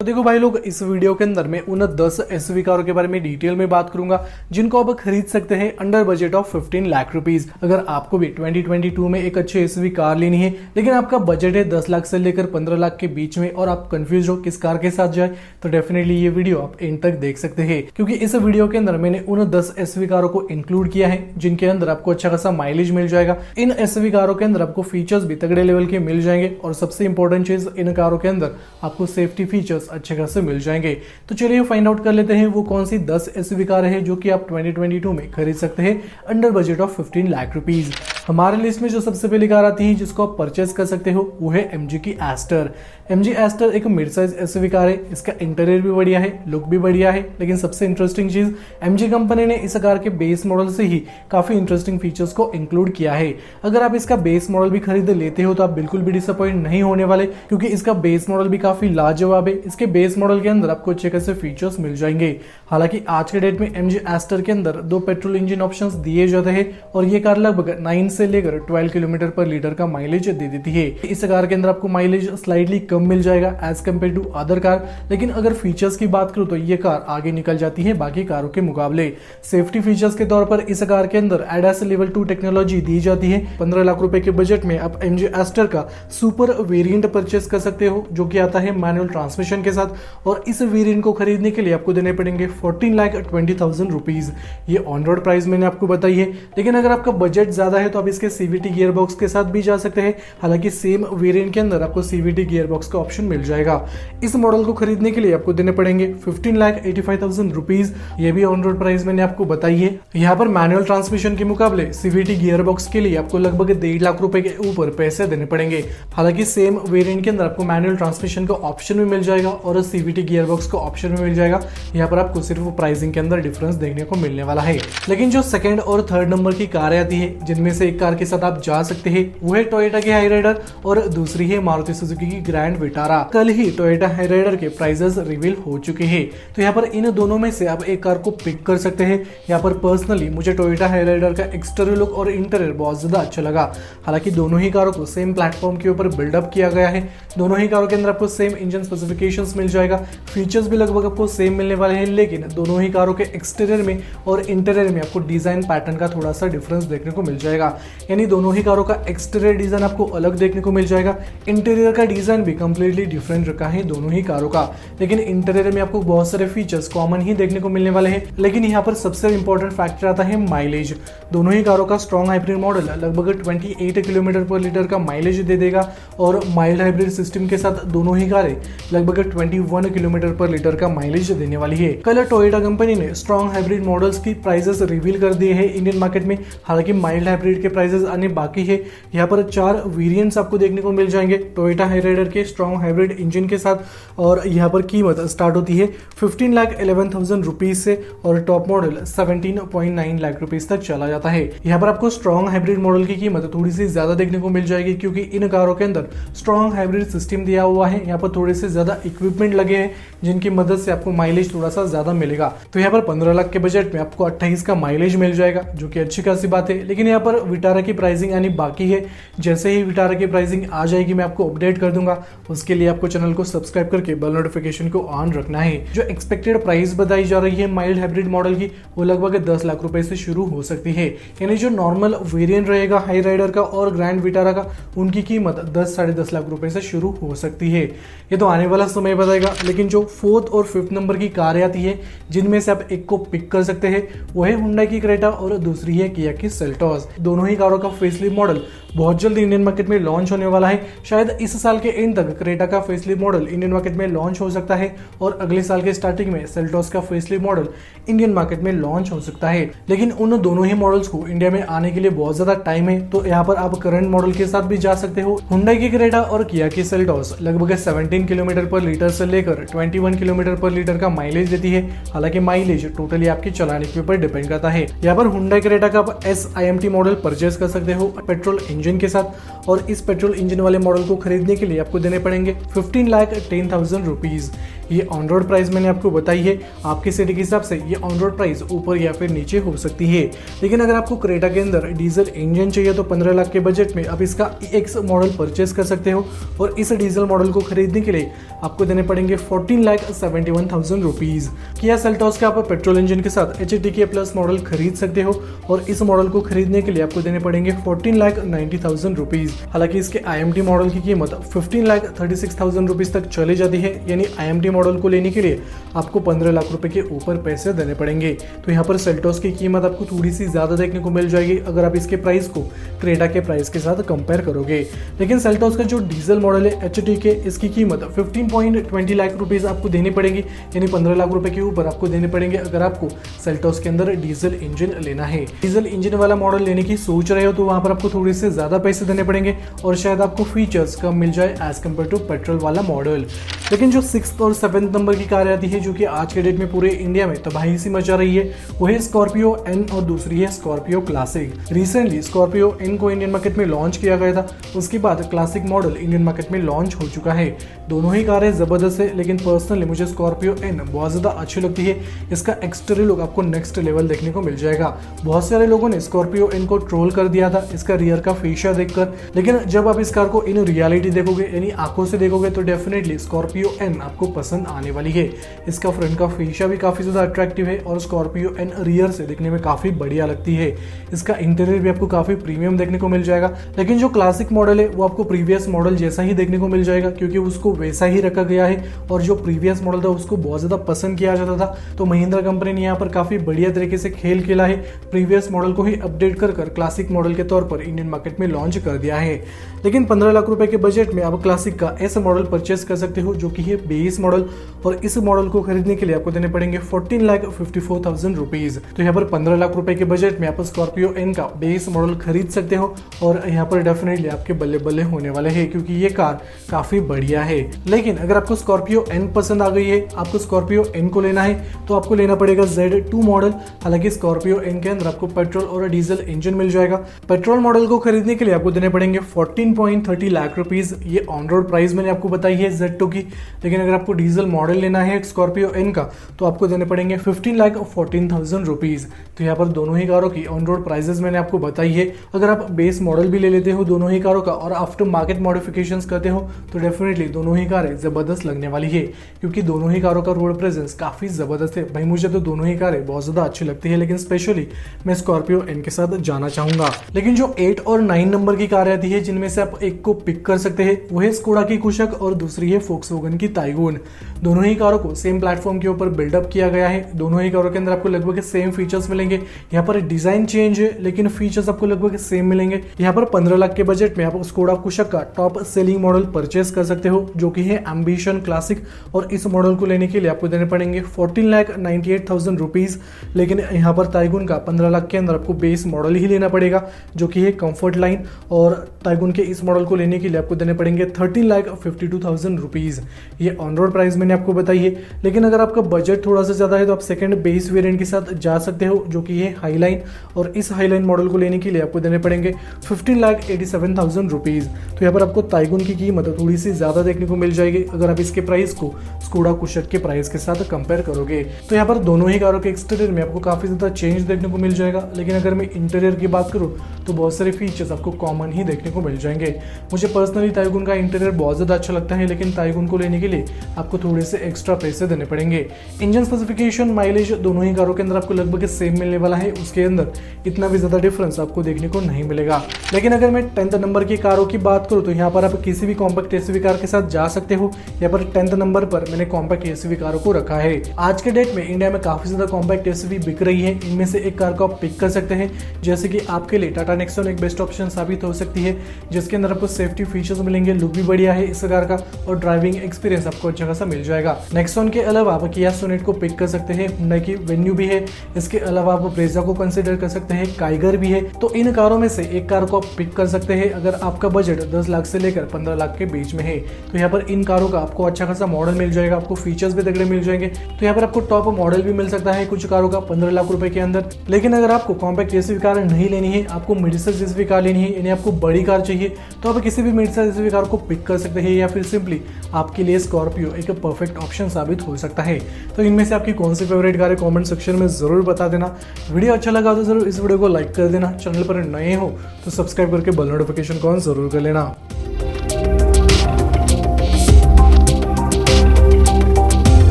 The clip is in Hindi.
तो देखो भाई लोग, इस वीडियो के अंदर मैं उन 10 एसयूवी कारों के बारे में डिटेल में बात करूंगा जिनको आप खरीद सकते हैं under budget of 15 lakh rupees. अगर आपको भी 2022 में एक अच्छी एसयूवी कार लेनी है लेकिन आपका बजट है 10 लाख से लेकर 15 लाख के बीच में और आप कंफ्यूज हो किस कार के साथ जाए, तो डेफिनेटली ये वीडियो आप एंड तक देख सकते हैं, क्योंकि इस वीडियो के अंदर मैंने उन 10 एसयूवी कारों को इंक्लूड किया है जिनके अंदर आपको अच्छा खासा माइलेज मिल जाएगा। इन एसयूवी कारों के अंदर आपको फीचर्स भी तगड़े लेवल के मिल जाएंगे और सबसे इंपॉर्टेंट चीज, इन कारों के अंदर आपको सेफ्टी फीचर्स अच्छे खासे मिल जाएंगे। तो चलिए फाइंड आउट कर लेते हैं वो कौन सी 10 एसयूवी कार है जो कि आप 2022 में खरीद सकते हैं under budget of 15 lakh rupees. हमारे लिस्ट में जो सबसे पहली कार आती है जिसको आप परचेज कर सकते हो वो है एमजी की एस्टर। एमजी एस्टर एक मिड साइज एसयूवी कार है। इसका इंटीरियर भी बढ़िया है, लुक भी बढ़िया है, लेकिन सबसे इंटरेस्टिंग चीज एमजी कंपनी ने इस कार के बेस मॉडल से ही काफी इंटरेस्टिंग फीचर्स को इंक्लूड किया है। अगर आप इसका बेस मॉडल भी खरीद लेते हो तो आप बिल्कुल भी डिसअपॉइंट नहीं होने वाले, क्योंकि इसका बेस मॉडल भी काफी लाजवाब है। इसके बेस मॉडल के अंदर आपको अच्छे खासे फीचर्स मिल जाएंगे। हालांकि आज के डेट में एमजी एस्टर के अंदर 2 पेट्रोल इंजन ऑप्शंस दिए जाते हैं और ये कार लगभग 9 से लेकर 12 किलोमीटर पर लीटर का माइलेज दे देती है। इस कार के अंदर आपको माइलेज स्लाइटली कम मिल जाएगा as compare to other car, लेकिन अगर फीचर्स की बात करूं तो ये कार आगे निकल जाती है बाकी कारों के मुकाबले। सेफ्टी फीचर्स के तौर पर इस कार के अंदर एडास लेवल 2 टेक्नोलॉजी दी जाती है। 15 लाख रुपए के बजट में आप एमजी एस्टर का सुपर वेरिएंट परचेस कर सकते हो जो कि आता है मैनुअल ट्रांसमिशन के साथ, और इस वेरिएंट को खरीदने के लिए आपको देने पड़ेंगे 14,20,000 रुपीज। ये ऑन रोड प्राइस मैंने आपको बताई है, लेकिन अगर आपका बजट ज्यादा है तो आप इसके सीवीटी गियर बॉक्स के साथ भी जा सकते हैं। हालांकि सेम वेरिएंट के अंदर आपको सीवीटी गियर बॉक्स का ऑप्शन मिल जाएगा। इस मॉडल को खरीदने के लिए आपको देने पड़ेंगे 15,85,000 रुपीज। ये भी ऑन रोड प्राइस मैंने आपको बताई है। यहाँ पर मैनुअल ट्रांसमिशन के मुकाबले सीवीटी गियर बॉक्स के लिए आपको लगभग 1.5 लाख रुपए के ऊपर पैसे देने पड़ेंगे। हालांकि सेम वेरिएंट के अंदर आपको मैनुअल ट्रांसमिशन का ऑप्शन भी मिल जाएगा और सीवीटी गियर बॉक्स का ऑप्शन भी मिल जाएगा। यहाँ पर आपको सिर्फ प्राइसिंग के अंदर डिफरेंस देखने को मिलने वाला है। लेकिन जो सेकंड और थर्ड नंबर की कारें आती है जिनमें से एक कार के साथ आप जा सकते हैं वो है टोयोटा की हाई राइडर और दूसरी है मारुति सुजुकी की ग्रैंड विटारा। कल ही टोयोटा हाई राइडर के प्राइसेस रिवील हो चुके हैं, तो यहाँ पर इन दोनों में से आप एक कार को पिक कर सकते हैं। यहाँ पर पर्सनली मुझे टोयोटा हाई राइडर का एक्सटीरियर लुक और इंटीरियर बहुत ज्यादा अच्छा लगा। हालांकि दोनों ही कारों को सेम प्लेटफॉर्म के ऊपर बिल्डअप किया गया है। दोनों ही कारों के अंदर आपको सेम इंजन स्पेसिफिकेशंस मिल जाएगा, फीचर्स भी लगभग आपको सेम मिलने वाले हैं, लेकिन दोनों ही कारों के एक्सटीरियर में और इंटीरियर में आपको डिजाइन पैटर्न का थोड़ा सा डिफरेंस देखने को मिल जाएगा। यानी दोनों ही कारों का एक्सटीरियर डिजाइन आपको अलग देखने को मिल जाएगा, इंटीरियर का डिजाइन भी कंप्लीटली डिफरेंट रखा है दोनों ही कारों का। लेकिन इंटीरियर में आपको बहुत सारे फीचर्स कॉमन ही देखने को मिलने वाले हैं। लेकिन यहाँ पर सबसे इंपॉर्टेंट फैक्टर आता है माइलेज। दोनों ही कारों का स्ट्रॉन्ग हाइब्रिड मॉडल लगभग 28 किलोमीटर पर लीटर का माइलेज दे देगा और माइल्ड हाइब्रिड सिस्टम के साथ दोनों ही कारें लगभग 21 किलोमीटर पर लीटर का माइलेज देने वाली है। कल टोयोटा कंपनी ने स्ट्रॉन्ग हाइब्रिड मॉडल्स की प्राइसेस रिवील कर दिए हैं इंडियन मार्केट में। हालांकि माइल्ड हाइब्रिड के प्राइसेस आने बाकी है। यहाँ पर 4 वेरिएंट्स आपको देखने को मिल जाएंगे टोयोटा हाई राइडर के स्ट्रॉन्ग हाइब्रिड इंजन के साथ, और यहाँ पर कीमत स्टार्ट होती है 15,11,000 रुपीज से और टॉप मॉडल 17.9 लाख रुपीज तक चला जाता है। यहाँ पर आपको स्ट्रॉन्ग हाइब्रिड मॉडल की कीमत थोड़ी सी ज्यादा देखने को मिल जाएगी, क्योंकि इन कारों के अंदर स्ट्रॉन्ग हाइब्रिड सिस्टम दिया हुआ है। यहाँ पर थोड़े से ज्यादा इक्विपमेंट लगे हैं जिनकी मदद से आपको माइलेज थोड़ा सा ज्यादा मिलेगा। तो यहाँ पर 15 लाख के बजट में आपको 28 का माइलेज मिल जाएगा, जो कि अच्छी खासी बात है। लेकिन यहाँ पर विटारा की प्राइसिंग आनी बाकी है। जैसे ही विटारा की प्राइसिंग आ जाएगी मैं आपको अपडेट कर दूंगा। उसके लिए आपको चैनल को सब्सक्राइब करके बेल नोटिफिकेशन को ऑन रखना है। जो एक्सपेक्टेड प्राइस बताई जा रही है माइल्ड हाइब्रिड मॉडल की वो लगभग 10 लाख रुपए से शुरू हो सकती है। यानी जो नॉर्मल वेरिएंट रहेगा हाई राइडर का और ग्रैंड विटारा का, उनकी कीमत 10-10.5 लाख रुपए से शुरू हो सकती है। ये तो आने वाला समय बताएगा। लेकिन जो 4th और 5th नंबर की कारें आती है जिनमें से आप एक को पिक कर सकते हैं वो है हुंडई की क्रेटा और दूसरी है किया की सेल्टोस। दोनों ही कारों का फेसलिफ्ट मॉडल बहुत जल्द इंडियन मार्केट में लॉन्च होने वाला है। शायद इस साल के एंड तक क्रेटा का फेसलिफ्ट मॉडल इंडियन मार्केट में लॉन्च हो सकता है और अगले साल के स्टार्टिंग में सेल्टोस का फेसलिफ्ट मॉडल इंडियन मार्केट में लॉन्च हो सकता है। लेकिन उन दोनों ही मॉडल्स को इंडिया में आने के लिए बहुत ज्यादा टाइम है, तो यहाँ पर आप करंट मॉडल के साथ भी जा सकते हो। हुंडई की क्रेटा और किया की सेल्टोस लगभग 17 किलोमीटर पर लीटर से लेकर 21 किलोमीटर पर लीटर का माइलेज देती है। हालांकि माइलेज टोटली आपकी चलाने के ऊपर डिपेंड करता है। यहाँ पर हुंडई क्रेटा का आप SIMT मॉडल परचेज कर सकते हो पेट्रोल इंजन के साथ, और इस पेट्रोल इंजन वाले मॉडल को खरीदने के लिए आपको देने पड़ेंगे 15,10,000 रुपीज। ये ऑन रोड प्राइस मैंने आपको बताई है, आपकी सिटी के हिसाब से ये ऑन रोड प्राइस ऊपर या फिर नीचे हो सकती है। लेकिन अगर आपको क्रेटा के अंदर डीजल इंजन चाहिए तो 15 लाख के बजट में आप इसका EX मॉडल परचेस कर सकते हो और इस डीजल मॉडल को खरीदने के लिए आपको देने पड़ेंगे 14,71,000 रुपीज। किया सेल्टॉस का आप पेट्रोल इंजन के साथ HTK प्लस मॉडल खरीद सकते हो और इस मॉडल को खरीदने के लिए आपको देने पड़ेंगे 14,90,000 रुपीज। हालांकि इसके IMT मॉडल की कीमत 15,36,000 रुपीज तक चली जाती है, यानी IMT मॉडल को लेने के लिए आपको 15 लाख रुपए के ऊपर पैसे देने पड़ेंगे। तो यहाँ पर सेल्टॉस की कीमत आपको थोड़ी सी ज्यादा देखने को मिल जाएगी अगर आप इसके प्राइस को क्रेटा के प्राइस के साथ कंपेयर करोगे। लेकिन सेल्टॉस का जो डीजल मॉडल है HTK, इसकी कीमत 15.20 लाख रुपीज आपको देनी पड़ेगी, यानी 15 लाख रुपए के ऊपर आपको देने पड़ेंगे अगर आपको सेल्टॉस के अंदर डीजल इंजन लेना है। डीजल इंजन वाला मॉडल लेने की सोच रहे हो तो वहां पर आपको थोड़े से ज्यादा पैसे देने पड़ेंगे और शायद आपको फीचर्स कम मिल जाए एज कम्पेयर टू पेट्रोल वाला मॉडल। लेकिन जो 6th और 7th नंबर की कार आती है जो कि आज के डेट में पूरे इंडिया में तबाही सी मचा रही है, वो है स्कॉर्पियो एन और दूसरी है Scorpio classic. Recently Scorpio N को इंडियन मार्केट में लॉन्च किया गया था, उसके बाद क्लासिक मॉडल इंडियन मार्केट में लॉन्च हो चुका है। दोनों ही कारें जबरदस्त है, लेकिन पर्सनली मुझे स्कॉर्पियो एन बहुत ज्यादा अच्छी लगती है। इसका एक्सटीरियर लुक आपको नेक्स्ट लेवल देखने को मिल जाएगा। बहुत सारे लोगों ने स्कॉर्पियो एन को ट्रोल कर दिया था इसका रियर का फेशिया देखकर, लेकिन जब आप इस कार को इन रियलिटी देखोगे यानी आंखों से देखोगे तो डेफिनेटली स्कॉर्पियो एन आपको पसंद आने वाली है। इसका फ्रंट का फेशिया भी काफी ज्यादा अट्रैक्टिव है और स्कॉर्पियो एन रियर से देखने में काफी बढ़िया लगती है। इसका इंटीरियर भी आपको काफी प्रीमियम देखने को मिल जाएगा। लेकिन जो क्लासिक मॉडल है वो आपको प्रीवियस मॉडल जैसा ही देखने को मिल जाएगा, क्योंकि उसको वैसा ही रखा गया है और जो प्रीवियस मॉडल था उसको बहुत ज्यादा पसंद किया जाता था। तो महिंद्रा कंपनी ने यहाँ पर काफी बढ़िया तरीके से खेल खेला है, प्रीवियस मॉडल को ही अपडेट कर क्लासिक मॉडल के तौर पर इंडियन मार्केट में लॉन्च कर दिया है। लेकिन 15 लाख रुपए के बजट में आप क्लासिक का ऐसा मॉडल परचेस कर सकते हो जो कि है बेस मॉडल, और इस मॉडल को खरीदने के लिए आपको देने पड़ेंगे 14,54,000 रुपीज। तो यहाँ पर 15 लाख रुपए के बजट में आप स्कॉर्पियो एन का बेस मॉडल खरीद सकते हो और यहाँ पर डेफिनेटली आपके बल्ले बल्ले होने वाले हैं, क्योंकि ये कार काफी बढ़िया है। लेकिन अगर आपको स्कॉर्पियो एन पसंद आ गई है, आपको स्कॉर्पियो एन को लेना है, तो आपको लेना पड़ेगा Z2 मॉडल। हालांकि स्कॉर्पियो एन के अंदर आपको पेट्रोल और डीजल इंजन मिल जाएगा। पेट्रोल मॉडल को खरीदने के लिए आपको देने पड़ेंगे 14.30 लाख रुपीज। ये ऑन रोड प्राइस मैंने आपको बताई है Z2 की। लेकिन अगर आपको डीजल मॉडल लेना है स्कॉर्पियो एन का तो आपको देने पड़ेंगे 15,14,000 रुपीज। तो यहाँ पर दोनों ही कारों की ऑन रोड प्राइसेस मैंने आपको बताई है। अगर आप बेस मॉडल भी ले लेते हो दोनों ही कारों का और आफ्टर मार्केट मॉडिफिकेशंस करते हो तो डेफिनेटली दोनों ही कारें जबरदस्त लगने वाली है, क्योंकि दोनों ही कारों का रोड प्रेजेंस काफी जबरदस्त है। भाई मुझे तो दोनों ही कारें बहुत ज्यादा अच्छी लगती है, लेकिन स्पेशली मैं स्कॉर्पियो एन के साथ जाना चाहूंगा। लेकिन जो 8 और 9 नंबर की कार आती है जिनमें से आप एक को पिक कर सकते हैं, वो है स्कोडा की कुशक और दूसरी है फोक्सवैगन की ताइगून। दोनों ही कारों को सेम प्लेटफॉर्म के ऊपर बिल्डअप किया गया है। दोनों ही कारों के अंदर आपको लगभग सेम फीचर्स मिलेंगे। यहाँ पर डिजाइन चेंज है लेकिन फीचर्स आपको लगभग सेम मिलेंगे। यहाँ पर 15 लाख के बजट में आप स्कोडा कुशक का टॉप सेलिंग मॉडल परचेस कर सकते हो जो कि है एम्बिशन क्लासिक, और इस मॉडल को लेने के लिए आपको देने पड़ेंगे 14,98,000 रुपीज। लेकिन यहाँ पर ताइगून का 15 लाख के अंदर आपको बेस मॉडल ही लेना पड़ेगा जो कि है कंफर्ट लाइन, और ताइगून के इस मॉडल को लेने के लिए आपको देने पड़ेंगे 13,52,000 रुपीज। ये ऑन रोड प्राइस मैंने आपको बताई है। लेकिन अगर आपका बजट थोड़ा सा ज्यादा है तो आप सेकंड बेस वेरिएंट के साथ जा सकते हो जो कि है हाईलाइन, और इस हाईलाइन मॉडल को लेने के लिए आपको देने पड़ेंगे 15,87,000 रुपीज। तो यहाँ पर आपको ताइगून की कीमत थोड़ी सी ज्यादा देखने को मिल जाएगी अगर आप इसके प्राइस को स्कोडा कुशक के प्राइस के साथ कंपेयर करोगे। तो यहाँ पर दोनों ही कारों के एक्सटीरियर में आपको काफी ज्यादा चेंज देखने को मिल जाएगा। लेकिन अगर मैं इंटीरियर की बात करूँ तो बहुत सारे फीचर्स आपको कॉमन ही देखने को मिल जाएंगे। मुझे पर्सनली ताइगून का इंटीरियर बहुत ज्यादा अच्छा लगता है, लेकिन ताइगून को लेने के लिए आपको थोड़े से एक्स्ट्रा पैसे देने पड़ेंगे। इंजन स्पेसिफिकेशन माइलेज दोनों ही कारों के अंदर आपको लगभग सेम मिलने वाला है, उसके अंदर इतना भी ज्यादा डिफरेंस आपको देखने को नहीं मिलेगा। लेकिन अगर मैं 10th नंबर की कारों की बात करूं तो यहाँ पर आप किसी भी कॉम्पैक्ट एसयूवी कार के साथ जा सकते हो। यहाँ पर 10th नंबर पर मैंने कॉम्पैक्ट एसयूवी कारों को रखा है। आज के डेट में इंडिया में काफी ज्यादा कॉम्पैक्ट एसयूवी बिक रही है, इनमें से एक कार को आप पिक कर सकते हैं। जैसे कि आपके लिए टाटा नेक्सॉन एक बेस्ट ऑप्शन साबित हो सकती है, जिसके अंदर आपको सेफ्टी फीचर्स मिलेंगे, लुक भी बढ़िया है इस कार का, और ड्राइविंग एक्सपीरियंस आपको अच्छा खासा मिल जाएगा। नेक्सॉन के अलावा आप किया सोनेट को पिक कर सकते हैं, हुंडई की वेन्यू भी है, इसके अलावा आप ब्रेजा को कंसिडर कर सकते हैं, काइगर भी है। तो इन कारों में से एक कार को आप पिक कर सकते हैं अगर आपका बजट 10 लाख से लेकर 15 लाख के बीच में है। तो यहाँ पर इन कारों का आपको अच्छा खासा मॉडल मिल जाएगा, आपको फीचर्स भी तगड़े मिल जाएंगे। तो यहाँ पर आपको टॉप मॉडल भी मिल सकता है कुछ कारों का 15 लाख रुपए के अंदर। लेकिन अगर आपको कॉम्पैक्ट एसयूवी कार नहीं लेनी है, आपको मिड साइज एसयूवी कार लेनी है, यानी आपको बड़ी कार चाहिए, तो आप किसी भी मिड साइज एसयूवी कार को पिक कर सकते हैं, या फिर सिंपली आपके लिए स्कॉर्पियो एक परफेक्ट ऑप्शन साबित हो सकता है। तो इनमें से आपकी कौन सी फेवरेट कार है कमेंट सेक्शन में जरूर बता देना। वीडियो अच्छा लगा तो जरूर इस वीडियो को लाइक कर देना। चैनल पर नए हो तो सब्सक्राइब करके बेल नोटिफिकेशन को ऑन जरूर कर लेना।